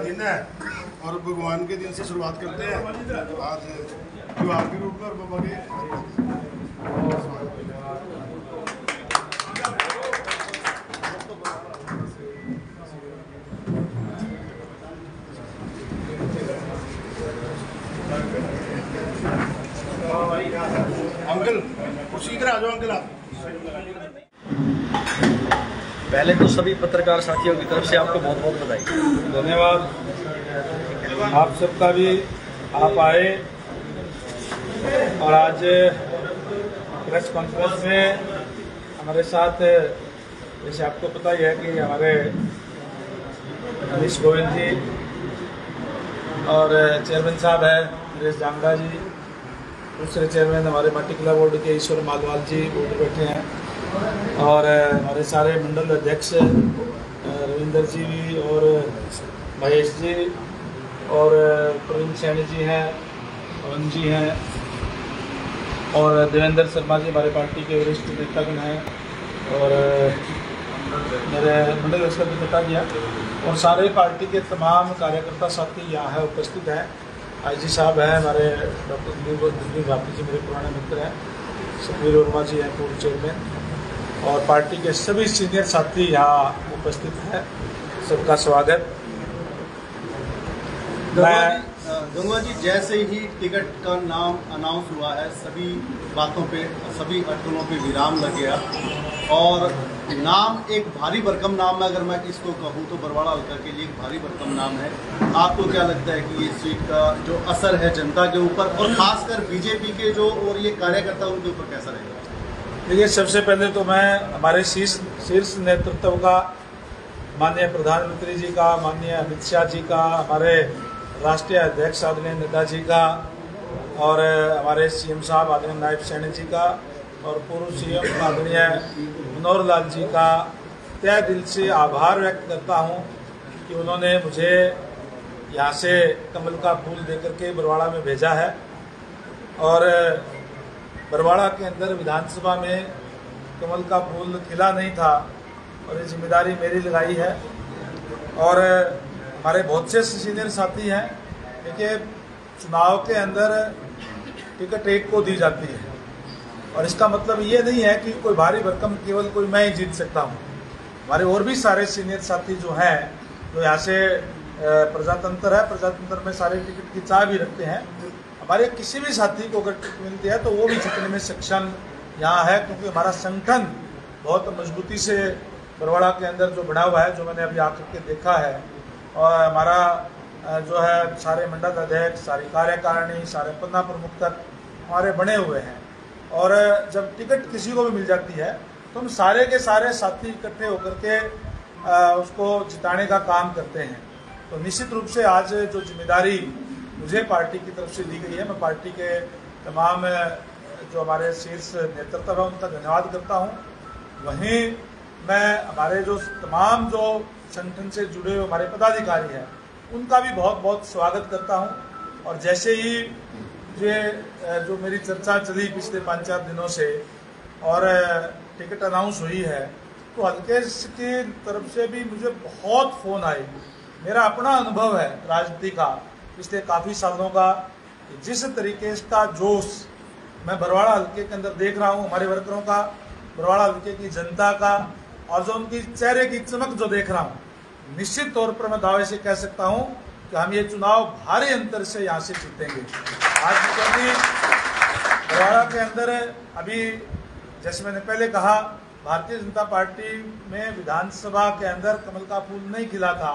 दिन है और भगवान के दिन से शुरुआत करते हैं। आज जो आपके रूप में और बाबा के अंकल कुछ इधर आ जाओ अंकल आप। पहले तो सभी पत्रकार साथियों की तरफ से आपको बहुत बहुत बधाई। धन्यवाद आप सबका भी, आप आए और आज प्रेस कॉन्फ्रेंस में हमारे साथ, जैसे आपको पता ही है कि हमारे मनीष गोविंद जी और चेयरमैन साहब है नरेश जांगड़ा जी, दूसरे चेयरमैन हमारे मटिकला बोर्ड के ईश्वर मालवाल जी बोर्ड बैठे हैं, और हमारे सारे मंडल अध्यक्ष रविंदर जी भी और महेश जी और प्रवीण सैनी जी हैं, पवन जी हैं, और देवेंद्र शर्मा जी हमारे पार्टी के वरिष्ठ नेतागण हैं, और मेरे मंडल अध्यक्ष भी बता दिया, और सारे पार्टी के तमाम कार्यकर्ता साथी यहाँ है उपस्थित हैं। IG साहब हैं हमारे, डॉक्टर दिलीप भाटी जी मेरे पुराने मित्र हैं, सतवीर वर्मा जी हैं पूर्व चेयरमैन, और पार्टी के सभी सीनियर साथी यहाँ उपस्थित हैं। सबका स्वागत। गंगवा जी, जैसे ही टिकट का नाम अनाउंस हुआ है, सभी बातों पे, सभी अटकलों पे विराम लग गया, और नाम एक भारी भरकम नाम है। अगर मैं इसको कहूँ तो बरवाड़ा हल्का के लिए एक भारी भरकम नाम है। आपको क्या लगता है कि ये सीट का जो असर है जनता के ऊपर, और खासकर बीजेपी के जो और ये कार्यकर्ता, उनके ऊपर कैसा रहेगा? देखिए, सबसे पहले तो मैं हमारे शीर्ष नेतृत्व का, माननीय प्रधानमंत्री जी का, माननीय अमित शाह जी का, हमारे राष्ट्रीय अध्यक्ष आदरणीय नड्डा जी का, और हमारे CM साहब आदरणीय नायब सैनी जी का, और पूर्व CM आदरणीय मनोहर लाल जी का तहे दिल से आभार व्यक्त करता हूं कि उन्होंने मुझे यहाँ से कमल का फूल देकर के बरवाड़ा में भेजा है, और बरवाड़ा के अंदर विधानसभा में कमल का फूल खिला नहीं था, और ये जिम्मेदारी मेरी लगाई है। और हमारे बहुत से सीनियर साथी हैं। देखिए, चुनाव के अंदर टिकट एक को दी जाती है, और इसका मतलब ये नहीं है कि कोई भारी भरकम केवल कोई मैं ही जीत सकता हूँ। हमारे और भी सारे सीनियर साथी जो हैं, जो यहाँ से प्रजातंत्र है, प्रजातंत्र में सारे टिकट की चाह भी रखते हैं। हमारे किसी भी साथी को अगर टिकट मिलती है तो वो भी जीतने में सक्षम यहाँ है, क्योंकि हमारा संगठन बहुत मजबूती से बरवाड़ा के अंदर जो बना हुआ है, जो मैंने अभी आकर के देखा है, और हमारा जो है सारे मंडल अध्यक्ष, सारी कार्यकारिणी, सारे पन्ना प्रमुख तक हमारे बने हुए हैं। और जब टिकट किसी को भी मिल जाती है तो हम सारे के सारे साथी इकट्ठे होकर के उसको जिताने का काम करते हैं। तो निश्चित रूप से आज जो जिम्मेदारी मुझे पार्टी की तरफ से दी गई है, मैं पार्टी के तमाम जो हमारे शीर्ष नेतृत्व है उनका धन्यवाद करता हूं। वहीं मैं हमारे जो तमाम जो संगठन से जुड़े हुए हमारे पदाधिकारी हैं उनका भी बहुत बहुत स्वागत करता हूं। और जैसे ही ये जो मेरी चर्चा चली पिछले 5-4 दिनों से और टिकट अनाउंस हुई है, तो हल्के की तरफ से भी मुझे बहुत फ़ोन आए। मेरा अपना अनुभव है राजनीति का पिछले काफ़ी सालों का, जिस तरीके का जोश मैं बरवाड़ा हल्के के अंदर देख रहा हूँ, हमारे वर्करों का, बरवाड़ा हल्के की जनता का, और जो उनकी चेहरे की चमक जो देख रहा हूँ, निश्चित तौर पर मैं दावे से कह सकता हूँ कि हम ये चुनाव भारी अंतर से यहाँ से जीतेंगे। आज क्योंकि बरवाड़ा के अंदर अभी, जैसे मैंने पहले कहा, भारतीय जनता पार्टी में विधानसभा के अंदर कमल का फूल नहीं खिला था।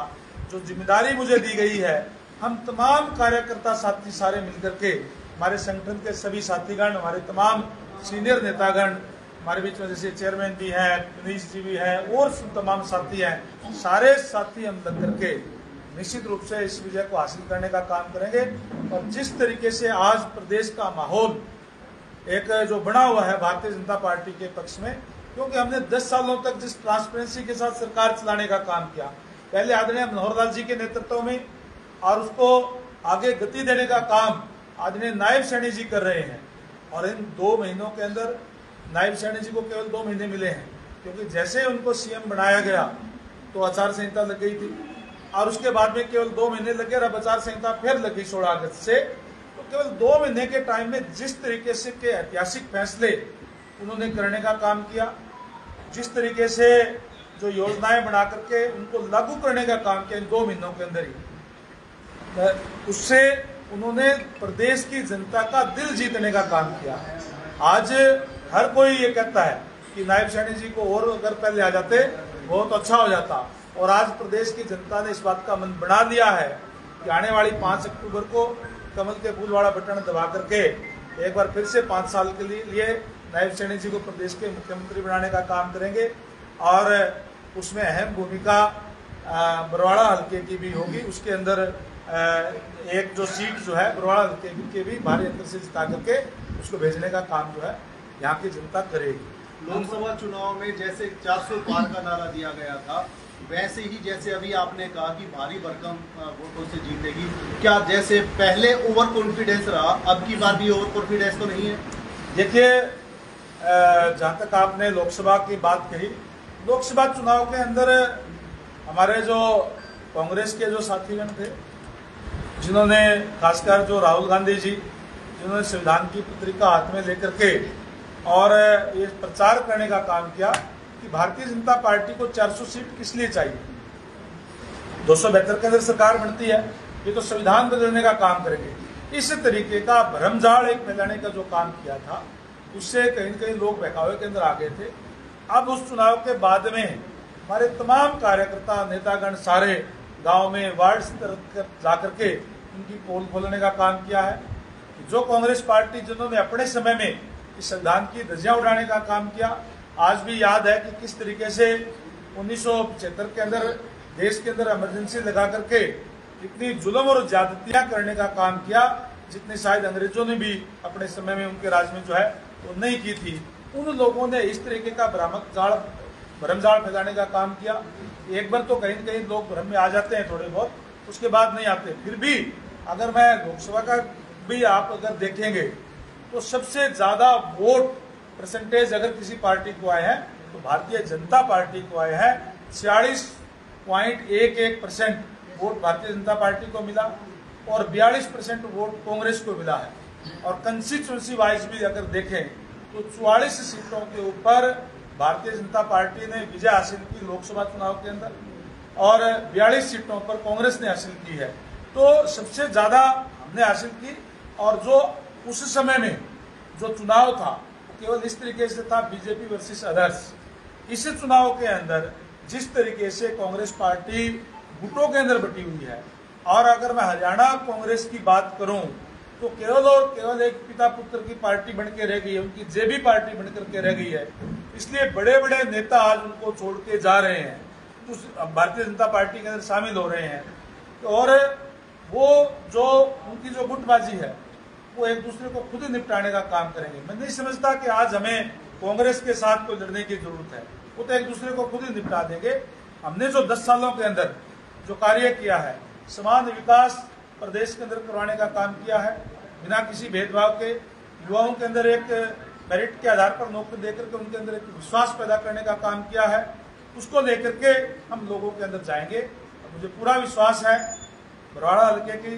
जो जिम्मेदारी मुझे दी गई है, हम तमाम कार्यकर्ता साथी सारे मिलकर के, हमारे संगठन के सभी साथीगण, हमारे तमाम सीनियर नेतागण, हमारे बीच में जैसे चेयरमैन भी हैं, मनीष जी भी हैं, और तमाम साथी हैं, सारे साथी हम लग करके निश्चित रूप से इस विजय को हासिल करने का काम करेंगे। और जिस तरीके से आज प्रदेश का माहौल एक जो बना हुआ है भारतीय जनता पार्टी के पक्ष में, क्योंकि हमने 10 सालों तक जिस ट्रांसपेरेंसी के साथ सरकार चलाने का काम किया, पहले आदरणीय मनोहर लाल जी के नेतृत्व में, और उसको आगे गति देने का काम आदरणीय नायब सैनी जी कर रहे हैं। और इन 2 महीनों के अंदर नायब सैनी जी को केवल 2 महीने मिले हैं, क्योंकि जैसे उनको CM बनाया गया तो आचार संहिता लग गई थी, और उसके बाद में केवल 2 महीने लगे और आचार संहिता फिर लगी 16 अगस्त से। तो केवल 2 महीने के टाइम में जिस तरीके से के ऐतिहासिक फैसले उन्होंने करने का काम किया, जिस तरीके से जो योजनाएं बना करके उनको लागू करने का काम किया इन 2 महीनों के अंदर ही, उससे उन्होंने प्रदेश की जनता का दिल जीतने का काम किया। आज हर कोई ये कहता है कि नायब सैनी जी को और अगर पहले आ जाते बहुत अच्छा हो जाता, और आज प्रदेश की जनता ने इस बात का मन बना लिया है कि आने वाली 5 अक्टूबर को कमल के फूल वाला बटन दबा करके एक बार फिर से 5 साल के लिए नायब सैनी जी को प्रदेश के मुख्यमंत्री बनाने का काम करेंगे। और उसमें अहम भूमिका बरवाड़ा हल्के की भी होगी। उसके अंदर एक जो सीट जो है बरवाड़ा हल्के के भी भारी अंतर से जिता करके उसको भेजने का काम जो है यहाँ की जनता करेगी। लोकसभा चुनाव में जैसे 400 पार का नारा दिया गया था, वैसे ही जैसे अभी आपने कहा कि भारी भरकम वोटों से जीतेगी, क्या जैसे पहले ओवर कॉन्फिडेंस रहा अब की बार भी ओवर कॉन्फिडेंस तो नहीं है? देखिए, जहाँ तक आपने लोकसभा की बात कही, लोकसभा चुनाव के अंदर हमारे जो कांग्रेस के जो साथीगण थे, जिन्होंने खासकर जो राहुल गांधी जी, जिन्होंने संविधान की पत्रिका हाथ में लेकर के और ये प्रचार करने का काम किया कि भारतीय जनता पार्टी को 400 सीट किस लिए चाहिए, 272 के अंदर सरकार बनती है, ये तो संविधान बदलने का काम करेंगे। इस तरीके का भ्रमजाल एक फैलाने का जो काम किया था, उससे कहीं न कहीं लोग बहकावे के अंदर आ गए थे। अब उस चुनाव के बाद में हमारे तमाम कार्यकर्ता नेतागण सारे गांव में वार्ड स्तर जा करके उनकी पोल खोलने का काम किया है। जो कांग्रेस पार्टी जिन्होंने अपने समय में इस संविधान की धज्जियां उड़ाने का काम किया, आज भी याद है कि किस तरीके से 1975 के अंदर देश के अंदर इमरजेंसी लगा करके इतनी जुल्म और ज्यादतियां करने का काम किया, जितने शायद अंग्रेजों ने भी अपने समय में उनके राज में जो है वो नहीं की थी। उन लोगों ने इस तरीके का भ्रमजाल फैलाने का काम किया। एक बार तो कहीं न कहीं लोग भ्रम में आ जाते हैं थोड़े बहुत, उसके बाद नहीं आते। फिर भी अगर मैं लोकसभा का भी आप अगर देखेंगे तो सबसे ज्यादा वोट परसेंटेज अगर किसी पार्टी को आए हैं तो भारतीय जनता पार्टी को आए हैं। 46.11% वोट भारतीय जनता पार्टी को मिला और 42% वोट कांग्रेस को मिला है। और कंस्टिट्यूंसी वाइज भी अगर देखें तो 44 सीटों के ऊपर भारतीय जनता पार्टी ने विजय हासिल की लोकसभा चुनाव के अंदर और 42 सीटों पर कांग्रेस ने हासिल की है। तो सबसे ज्यादा हमने हासिल की। और जो उस समय में जो चुनाव था केवल इस तरीके से था, बीजेपी वर्सेस अदर्स। इस चुनाव के अंदर जिस तरीके से कांग्रेस पार्टी गुटों के अंदर बटी हुई है, और अगर मैं हरियाणा कांग्रेस की बात करूं तो केवल और केवल एक पिता पुत्र की पार्टी बन के रह गई है, उनकी जेबी पार्टी बन करके रह गई है। इसलिए बड़े बड़े नेता आज उनको छोड़ के जा रहे हैं, तो भारतीय जनता पार्टी के अंदर शामिल हो रहे हैं। और वो जो उनकी जो गुटबाजी है वो एक दूसरे को खुद ही निपटाने का काम करेंगे। मैं नहीं समझता कि आज हमें कांग्रेस के साथ कोई लड़ने की जरूरत है, वो तो एक दूसरे को खुद ही निपटा देंगे। हमने जो 10 सालों के अंदर जो कार्य किया है, समान विकास प्रदेश के अंदर करवाने का काम किया है, बिना किसी भेदभाव के युवाओं के अंदर एक मेरिट के आधार पर नौकरी देकर के उनके अंदर एक विश्वास पैदा करने का काम किया है, उसको लेकर के हम लोगों के अंदर जाएंगे। मुझे पूरा विश्वास है बरवाड़ा हल्के की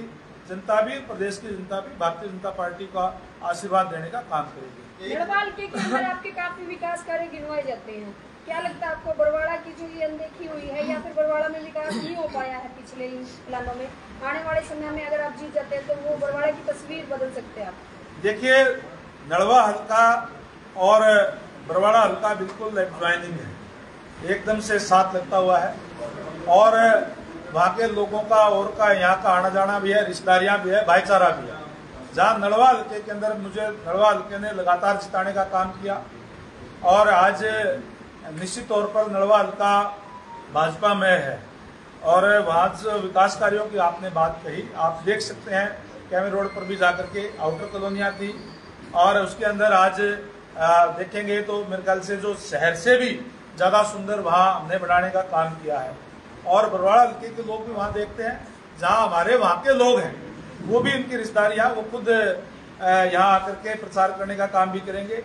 जनता भी, प्रदेश की जनता भी भारतीय जनता पार्टी का आशीर्वाद देने का काम करेगी। बरवाड़ा हल्के के अंदर आपके काफी विकास कार्य गिनवाए जाते हैं, क्या लगता है आपको बरवाड़ा की जो ये अनदेखी हुई है या फिर बरवाड़ा में विकास नहीं हो पाया है पिछले इन प्लानों में, आने वाले समय में अगर आप जीत जाते हैं तो वो बरवाड़ा की तस्वीर बदल सकते हैं आप? देखिए, नड़वा हल्का और बरवाड़ा हल्का बिल्कुल एडजॉइनिंग है, एकदम से साथ लगता हुआ है। और वहाँ के लोगों का और का यहाँ का आना जाना भी है, रिश्तेदारियां भी है, भाईचारा भी है। जहाँ नड़वा हल्के के अंदर मुझे नड़वा हल्के ने लगातार जिताने का काम किया और आज निश्चित तौर पर नड़वा हल्का भाजपा में है। और वहाँ जो विकास कार्यों की आपने बात कही, आप देख सकते हैं कैमे रोड पर भी जाकर के आउटर कॉलोनियाँ थी और उसके अंदर आज देखेंगे तो मेरे ख्याल से जो शहर से भी ज्यादा सुंदर वहाँ हमने बनाने का काम किया है। और बरवाड़ा हल्के के लोग भी वहाँ देखते हैं, जहाँ हमारे वहाँ के लोग हैं वो भी इनकी रिश्तेदारियाँ वो खुद यहाँ आकर के प्रचार करने का काम भी करेंगे,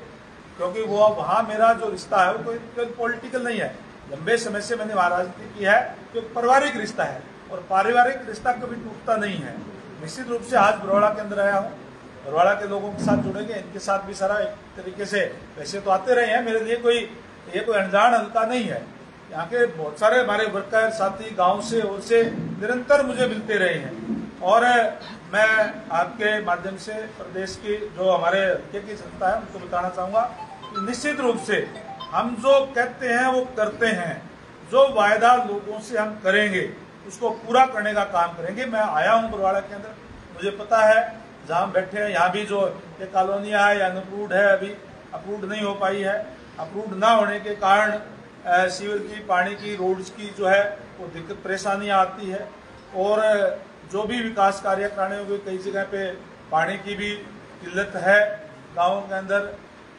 क्योंकि वो वहाँ मेरा जो रिश्ता है वो कोई पॉलिटिकल नहीं है। लंबे समय से मैंने वहाँ राजनीति की है, तो पारिवारिक रिश्ता है। और पारिवारिक रिश्ता कभी टूटता नहीं है। निश्चित रूप से आज बरवाड़ा के अंदर आया हूँ, बरवाड़ा के लोगों के साथ जुड़ेंगे, इनके साथ भी सारा एक तरीके से वैसे तो आते रहे हैं, मेरे लिए ये कोई अनजान हल्का नहीं है। यहाँ के बहुत सारे हमारे वर्कर साथी गांव से और से निरंतर मुझे मिलते रहे हैं और मैं आपके माध्यम से प्रदेश की जो हमारे हल्के की जनता है उनको बताना चाहूँगा कि निश्चित रूप से हम जो कहते हैं वो करते हैं, जो वायदा लोगों से हम करेंगे उसको पूरा करने का काम करेंगे। मैं आया हूँ बरवाड़ा के अंदर, मुझे पता है जहाँ हम बैठे हैं यहाँ भी जो ये कॉलोनियाँ है या अनअप्रूव्ड है, अभी अप्रूव्ड नहीं हो पाई है। अप्रूव्ड ना होने के कारण सीवर की, पानी की, रोड्स की जो है वो दिक्कत परेशानियाँ आती है और जो भी विकास कार्य कराने होंगे कई जगह पे पानी की भी किल्लत है गाँवों के अंदर,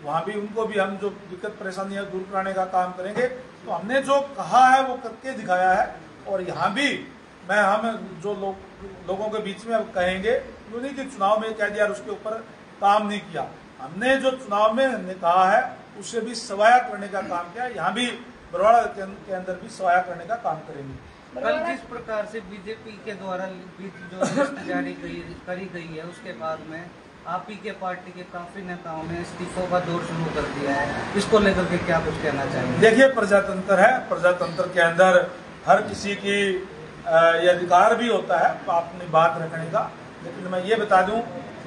वहाँ भी उनको भी हम जो दिक्कत परेशानियाँ दूर कराने का काम करेंगे। तो हमने जो कहा है वो करके दिखाया है और यहाँ भी हम जो लोगों के बीच में अब कहेंगे नहीं कि चुनाव में कह दिया और उसके ऊपर काम नहीं किया। हमने जो चुनाव में हमने कहा है उससे भी सवाया करने का काम किया। यहाँ भी बरवाड़ा के अंदर भी सवाया करने का काम करेंगे। कल जिस प्रकार से बीजेपी के द्वारा जो लिस्ट जारी करी गई है उसके बाद में आप ही के पार्टी के काफी नेताओं ने इस्तीफों का दौर शुरू कर दिया है, इसको लेकर के क्या कुछ कहना चाहिए? देखिए, प्रजातंत्र है, प्रजातंत्र के अंदर हर किसी की ये अधिकार भी होता है अपनी बात रखने का। लेकिन मैं ये बता दूं,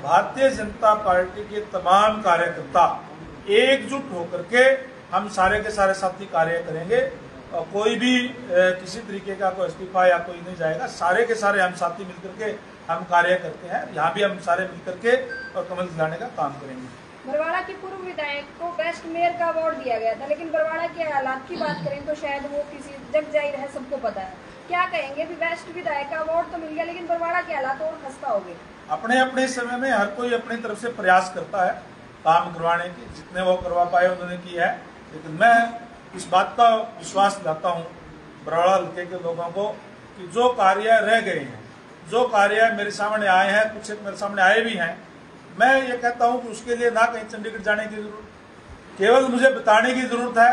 भारतीय जनता पार्टी के तमाम कार्यकर्ता एकजुट होकर के हम सारे के सारे साथी कार्य करेंगे और कोई भी किसी तरीके का कोई इस्तीफा या कोई नहीं जाएगा। सारे के सारे हम साथी मिलकर के हम कार्य करते हैं, यहाँ भी हम सारे मिलकर के और कमल दिलाने का काम करेंगे। बरवाड़ा के पूर्व विधायक को बेस्ट मेयर का अवार्ड दिया गया था, लेकिन बरवाड़ा के हालात की बात करें तो शायद वो किसी जग जाहिर है, सबको पता है। क्या कहेंगे भी बेस्ट विधायक का अवार्ड तो मिल गया लेकिन बरवाड़ा के हालात और खस्ता हो गए? अपने अपने समय में हर कोई अपनी तरफ से प्रयास करता है काम करवाने की, जितने वो करवा पाए उन्होंने किया है। लेकिन मैं इस बात का विश्वास दिलाता हूँ बरवाड़ा हल्के के लोगों को कि जो कार्य रह गए हैं, जो कार्य मेरे सामने आए हैं, कुछ मेरे सामने आए भी हैं, मैं ये कहता हूँ कि उसके लिए ना कहीं चंडीगढ़ जाने की जरूरत, केवल मुझे बताने की जरूरत है।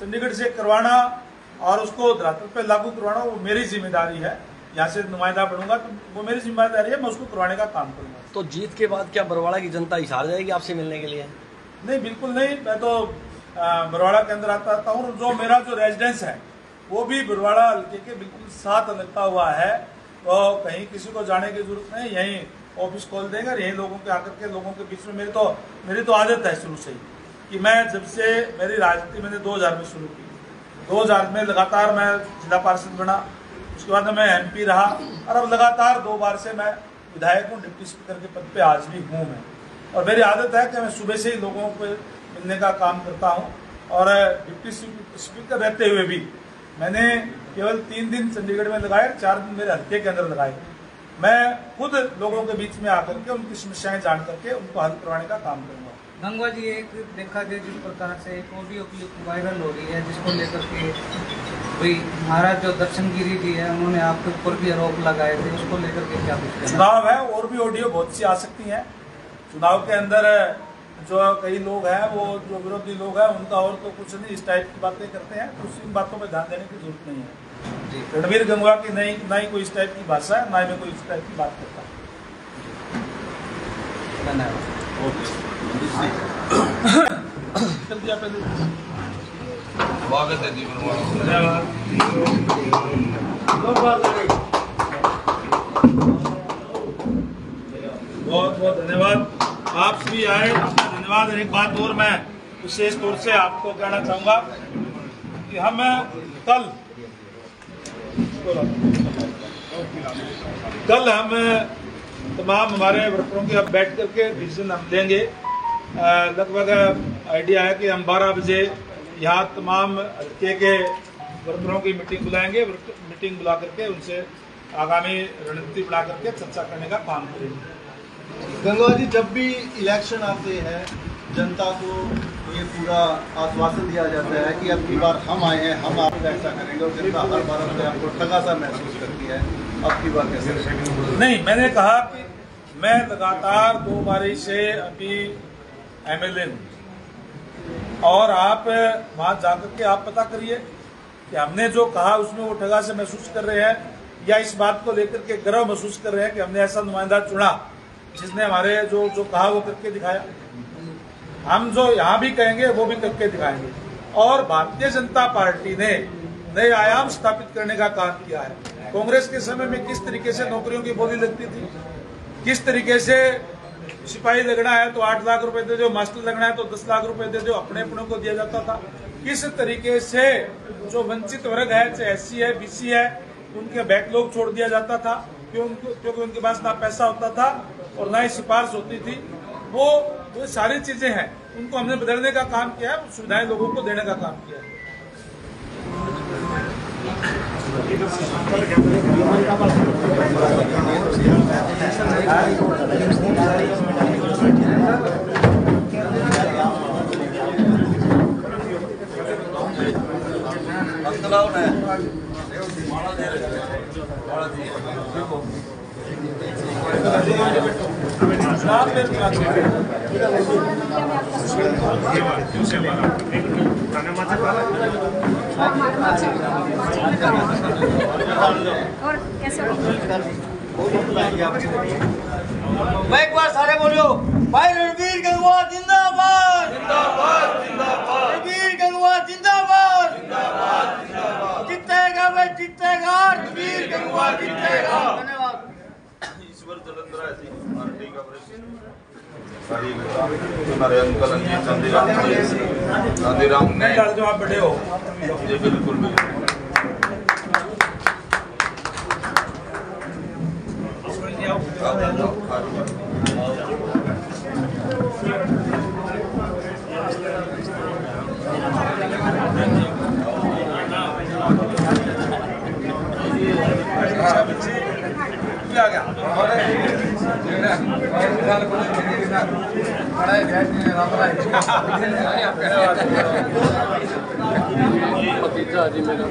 चंडीगढ़ से करवाना और उसको धरातल पे लागू करवाना वो मेरी जिम्मेदारी है। यहाँ से नुमाइंदा बनूंगा तो वो मेरी जिम्मेदारी है, मैं उसको करवाने का काम करूंगा। तो जीत के बाद क्या बरवाड़ा की जनता हिसार जाएगी आपसे मिलने के लिए? नहीं, बिल्कुल नहीं। मैं तो बरवाड़ा के अंदर आता हूँ, जो मेरा जो रेजिडेंस है वो भी बरवाड़ा हल्के के बिल्कुल साथ लगता हुआ है, तो कहीं किसी को जाने की जरूरत नहीं। यहीं ऑफिस खोल देंगे, यहीं लोगों के आकर के लोगों के बीच में मेरी तो आदत है शुरू से ही कि मैं जब से मेरी राजनीति मैंने 2000 में शुरू की, 2000 में लगातार मैं जिला पार्षद बना, उसके बाद मैं MP रहा और अब लगातार 2 बार से मैं विधायक हूँ, डिप्टी स्पीकर के पद पे आज भी हूँ मैं। और मेरी आदत है कि मैं सुबह से ही लोगों को मिलने का काम करता हूँ और डिप्टी स्पीकर रहते हुए भी मैंने केवल 3 दिन चंडीगढ़ में लगाए, 4 दिन मेरे हल्के के अंदर लगाए। मैं खुद लोगों के बीच में आकर के उनकी समस्याएं जान करके उनको हल करवाने का काम करूँगा। गंगवा जी, एक देखा गया जिस प्रकार से एक ऑडियो क्लिप वायरल हो रही है जिसको लेकर के भाई महाराज जो दर्शन गिरी जी है उन्होंने आपके ऊपर भी आरोप लगाए थे, उसको लेकर के क्या कुछ? चुनाव है और भी ऑडियो बहुत सी आ सकती हैं। चुनाव के अंदर जो कई लोग हैं, वो जो विरोधी लोग हैं, उनका और तो कुछ नहीं, इस टाइप की बातें करते हैं, तो इन बातों में ध्यान देने की जरूरत नहीं है। रणवीर गंगवा की ना ही कोई इस टाइप की भाषा है, ना ही मैं कोई इस टाइप की बात करता हूँ। धन्यवाद। चल दिया पहले। स्वागत है जी बहुत बहुत धन्यवाद, आप भी आए, धन्यवाद। एक बात और मैं विशेष तौर से आपको कहना चाहूँगा कि हम कल हम तमाम हमारे वर्करों के अब बैठ करके डिसीजन हम देंगे। लगभग आइडिया है कि हम 12 बजे यहाँ तमाम हल्के के वर्करों की मीटिंग बुलाएंगे, मीटिंग बुला करके उनसे आगामी रणनीति बना करके चर्चा करने का काम करेंगे। गंगवा जी, जब भी इलेक्शन आते हैं जनता को ये पूरा आश्वासन दिया जाता है कि अब की बार हम आए हैं, हम आपको ऐसा करेंगे, और जनता हर बार अपने आपको ठगा सा महसूस करती है। अब की बार कैसे? नहीं, मैंने कहा कि मैं लगातार 2 बारी से अभी MLA हूँ और आप वहाँ जाकर के आप पता करिए कि हमने जो कहा उसमें वो ठगा से महसूस कर रहे हैं या इस बात को लेकर के गर्व महसूस कर रहे हैं कि हमने ऐसा नुमाइंदा चुना जिसने हमारे जो कहा वो करके दिखाया। हम जो यहाँ भी कहेंगे वो भी करके दिखाएंगे। और भारतीय जनता पार्टी ने नए आयाम स्थापित करने का काम किया है। कांग्रेस के समय में किस तरीके से नौकरियों की बोली लगती थी, किस तरीके से सिपाही लगना है तो 8 लाख रुपए दे दो, मास्टर लगना है तो 10 लाख रुपए दे दो, अपने अपनों को दिया जाता था। किस तरीके से जो वंचित वर्ग है, चाहे SC है, BC है, उनके बैकलॉग छोड़ दिया जाता था क्योंकि उनके पास ना पैसा होता था और ना ही सिफारिश होती थी। वो सारी चीजें हैं, उनको हमने बदलने का काम किया है, सुविधाएं लोगों को देने का काम किया है। और कैसे मैं एक बार सारे बोलियो, भाई रणबीर गंगवा जिंदाबाद, रणबीर गंगवा जिंदाबाद, जीतेगा भाई जीतेगा, रणबीर गंगवा जीतेगा। धन्यवाद। ईश्वर जलंधर ऐसी पार्टी का सारी हमारे अंकल गांधीराम ने जो आप बड़े हो जी बिल्कुल बिल्कुल भतीजा जी मेरा